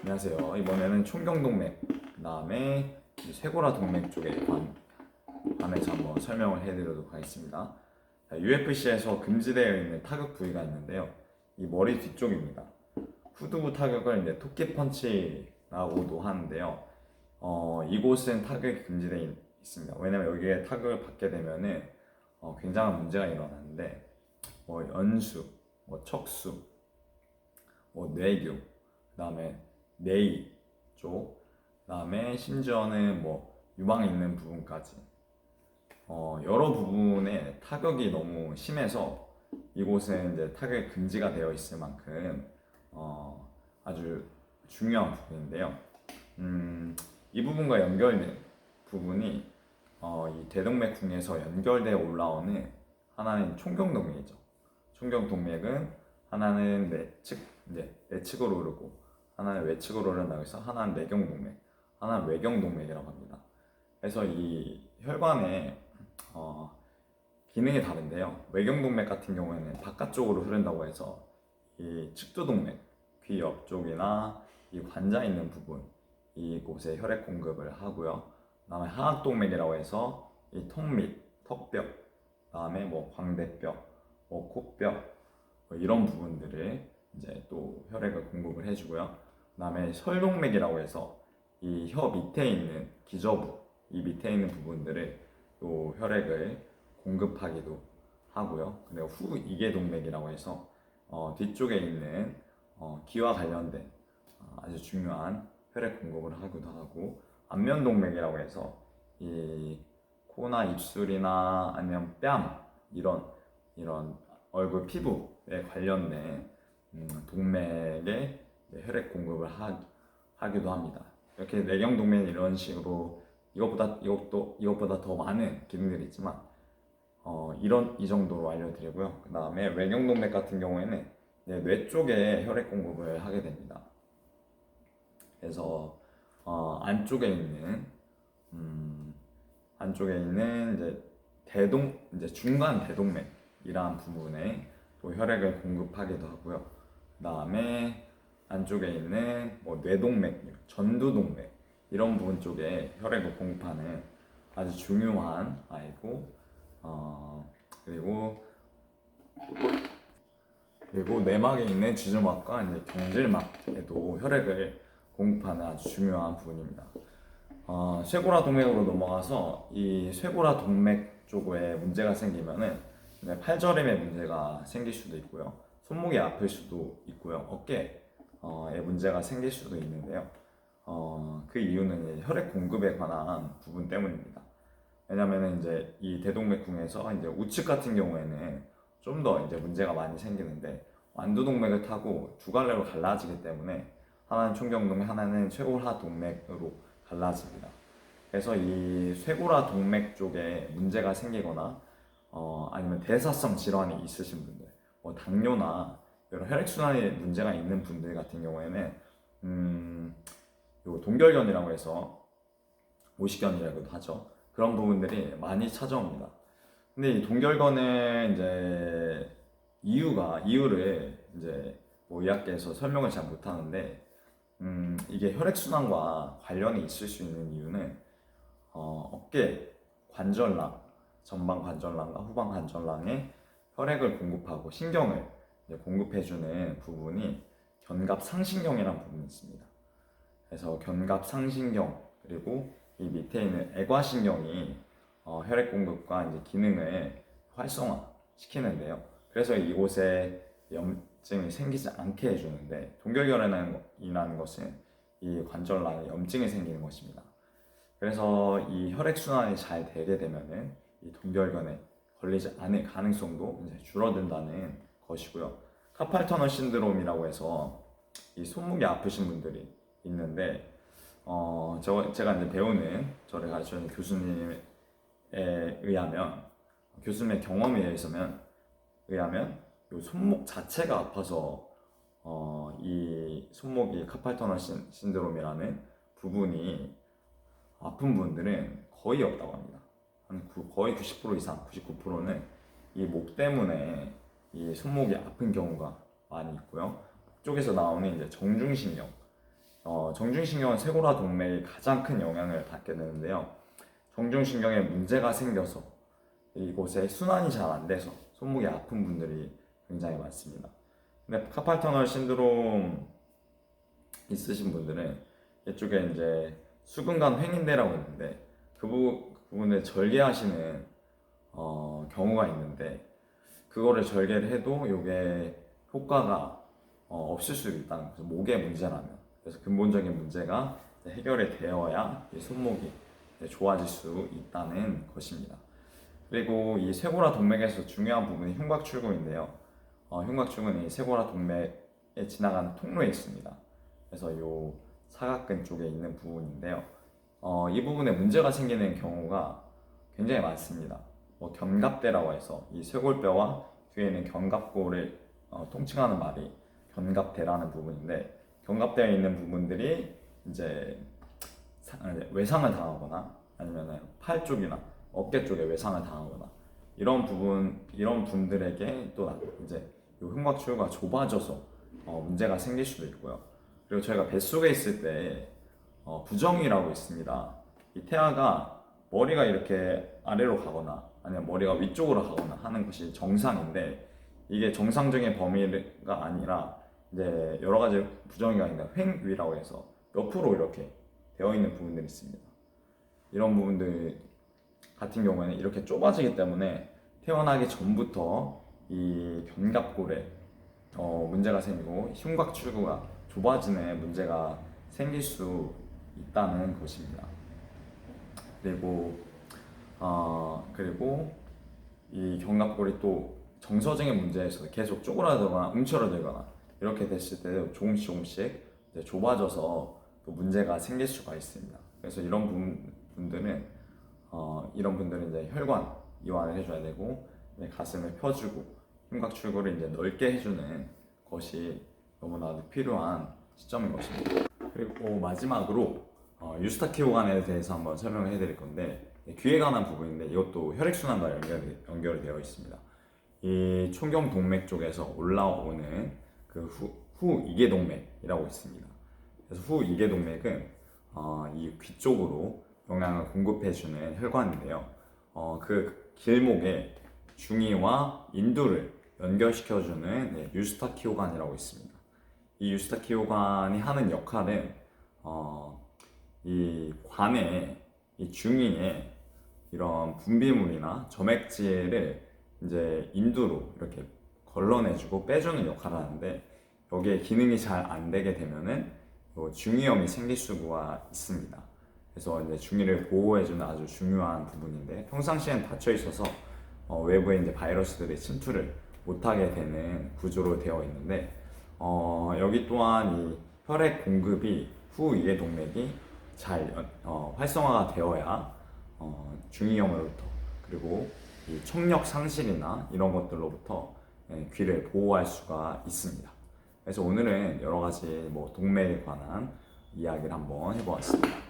안녕하세요. 이번에는 총경동맥, 그 다음에 쇄골화 동맥 쪽에 관해서 한번 설명을 해드리도록 하겠습니다. UFC에서 금지되어 있는 타격 부위가 있는데요. 이 머리 뒤쪽입니다. 후두부 타격을 이제 토끼 펀치라고도 하는데요. 이곳은 타격이 금지되어 있습니다. 왜냐면 여기에 타격을 받게 되면은 굉장한 문제가 일어나는데, 연수, 척수, 뇌교, 그 다음에 뇌이 쪽, 그 다음에 심지어는 유방에 있는 부분까지 여러 부분에 타격이 너무 심해서 이곳은 이제 타격이 금지가 되어 있을 만큼 아주 중요한 부분인데요. 이 부분과 연결된 부분이 이 대동맥궁에서 연결되어 올라오는 하나는 총경동맥이죠. 총경동맥은 하나는 내측으로 흐르고 하나는 외측으로 흐른다고 해서 하나는 내경동맥, 하나는 외경동맥이라고 합니다. 그래서 이 혈관의 기능이 다른데요. 외경동맥 같은 경우에는 바깥쪽으로 흐른다고 해서 이 측두동맥, 귀 옆쪽이나 이 관자 있는 부분, 이곳에 혈액 공급을 하고요. 그다음에 하악동맥이라고 해서 이 턱 밑, 턱뼈, 그다음에 광대뼈, 코뼈 이런 부분들을 이제 또 혈액을 공급을 해주고요. 그다음에 설동맥이라고 해서 이 혀 밑에 있는 기저부, 이 밑에 있는 부분들을 또 혈액을 공급하기도 하고요. 그리고 후이계동맥이라고 해서 뒤쪽에 있는 기와 관련된 아주 중요한 혈액 공급을 하기도 하고, 안면동맥이라고 해서 이 코나 입술이나 아니면 뺨 이런 얼굴 피부에 관련된 동맥에 혈액 공급을 하기도 합니다. 이렇게 내경동맥 이런 식으로 이것보다 더 많은 기능들이 있지만 이 정도로 알려드리고요. 그 다음에 외경동맥 같은 경우에는 뇌 쪽에 혈액 공급을 하게 됩니다. 그래서 안쪽에 있는 이제 중간 대동맥이라는 부분에 또 혈액을 공급하기도 하고요. 그 다음에 안쪽에 있는 뇌동맥, 전두동맥 이런 부분 쪽에 혈액을 공급하는 아주 중요한 아이고, 그리고 내막에 있는 지주막과 이제 경질막에도 혈액을 공급하는 아주 중요한 부분입니다. 쇄골화 동맥으로 넘어가서 이 쇄골화 동맥 쪽에 문제가 생기면은 팔저림에 문제가 생길 수도 있고요. 손목이 아플 수도 있고요. 어깨에 문제가 생길 수도 있는데요. 그 이유는 혈액 공급에 관한 부분 때문입니다. 왜냐면은 이제 이 대동맥궁에서 이제 우측 같은 경우에는 좀 더 이제 문제가 많이 생기는데, 완두동맥을 타고 두 갈래로 갈라지기 때문에 하나는 총경동맥, 하나는 쇄골화 동맥으로 갈라집니다. 그래서 이 쇄골화 동맥 쪽에 문제가 생기거나 아니면 대사성 질환이 있으신 분들, 당뇨나 이런 혈액순환에 문제가 있는 분들 같은 경우에는 요 동결견이라고 해서 오십견이라고도 하죠. 그런 부분들이 많이 찾아옵니다. 근데 이 동결견은 이제 이유를 이제 의학계에서 설명을 잘 못하는데, 이게 혈액순환과 관련이 있을 수 있는 이유는 어깨 관절랑, 전방 관절랑과 후방 관절랑에 혈액을 공급하고 신경을 공급해주는 부분이 견갑상신경이라는 부분이 있습니다. 그래서 견갑상신경, 그리고 이 밑에 있는 애과신경이 혈액 공급과 이제 기능을 활성화시키는데요. 그래서 이곳에 염증이 생기지 않게 해주는데, 동결결핵이라는 것은 이 관절랑에 염증이 생기는 것입니다. 그래서 이 혈액순환이 잘 되게 되면은 이 동결견에 걸리지 않을 가능성도 이제 줄어든다는 것이고요. 카팔 터널 신드롬이라고 해서 이 손목이 아프신 분들이 있는데, 제가 이제 저를 가르치는 교수님에 의하면, 교수님의 경험에 의하면 이 손목 자체가 아파서 이 손목이 카팔 터널 신드롬이라는 부분이 아픈 분들은 거의 없다고 합니다. 거의 90% 이상, 99%는 이 목 때문에 이 손목이 아픈 경우가 많이 있고요. 목 쪽에서 나오는 이제 정중신경, 정중신경은 쇄골화 동맥에 가장 큰 영향을 받게 되는데요. 정중신경에 문제가 생겨서 이곳에 순환이 잘 안 돼서 손목이 아픈 분들이 굉장히 많습니다. 근데 카팔터널 신드롬 있으신 분들은 이쪽에 이제 수근관 횡인대라고 있는데 그 부분을 절개하시는 경우가 있는데 그거를 절개를 해도 이게 효과가 없을 수도 있다는 거죠. 목의 문제라면. 그래서 근본적인 문제가 해결이 되어야 이 손목이 좋아질 수 있다는 것입니다. 그리고 이 쇄골화 동맥에서 중요한 부분이 흉곽출구인데요. 흉곽출구는 이 쇄골화 동맥에 지나가는 통로에 있습니다. 그래서 이 사각근 쪽에 있는 부분인데요. 이 부분에 문제가 생기는 경우가 굉장히 많습니다. 견갑대라고 해서 이 쇄골뼈와 뒤에 있는 견갑골을 통칭하는 말이 견갑대라는 부분인데 견갑대에 있는 부분들이 이제 외상을 당하거나 아니면 팔 쪽이나 어깨 쪽에 외상을 당하거나 이런 분들에게 또 이제 이 흉곽출구가 좁아져서 문제가 생길 수도 있고요. 그리고 저희가 뱃속에 있을 때 부정이라고 있습니다. 이 태아가 머리가 이렇게 아래로 가거나 아니면 머리가 위쪽으로 가거나 하는 것이 정상인데 이게 정상적인 범위가 아니라 이제 여러 가지 부정이가 있는 횡위라고 해서 옆으로 이렇게 되어 있는 부분들이 있습니다. 이런 부분들 같은 경우에는 이렇게 좁아지기 때문에 태어나기 전부터 이 견갑골에 문제가 생기고 흉곽출구가 좁아지는 문제가 생길 수 있다는 것입니다. 그리고 이 견갑골이 또 정서적인 문제에서 계속 쪼그라들거나 움츠러들거나 이렇게 됐을 때 조금씩 이제 좁아져서 또 문제가 생길 수가 있습니다. 그래서 이런 분들은 이제 혈관 이완을 해줘야 되고 가슴을 펴주고 흉곽출구를 이제 넓게 해주는 것이 너무나도 필요한 시점인 것입니다. 그리고 마지막으로 유스타키오관에 대해서 한번 설명을 해드릴 건데 귀에 관한 부분인데 이것도 혈액순환과 연결이 되어 있습니다. 이 총경동맥 쪽에서 올라오는 그 후이계동맥이라고 있습니다. 그래서 후이계동맥은 이 귀 쪽으로 영양을 공급해주는 혈관인데요. 그 길목에 중이와 인두를 연결시켜주는 유스타키오관이라고 있습니다. 이 유스타키오관이 하는 역할은 이 관에 이 중이에 이런 분비물이나 점액질을 이제 인두로 이렇게 걸러내주고 빼주는 역할을 하는데 여기에 기능이 잘 안 되게 되면은 중이염이 생길 수가 있습니다. 그래서 이제 중이를 보호해주는 아주 중요한 부분인데 평상시엔 닫혀 있어서 외부에 이제 바이러스들이 침투를 못하게 되는 구조로 되어 있는데 여기 또한 이 혈액 공급이 후이계동맥이 잘 활성화가 되어야 중이염으로부터 그리고 이 청력 상실이나 이런 것들로부터 귀를 보호할 수가 있습니다. 그래서 오늘은 여러 가지 동맥에 관한 이야기를 한번 해보았습니다.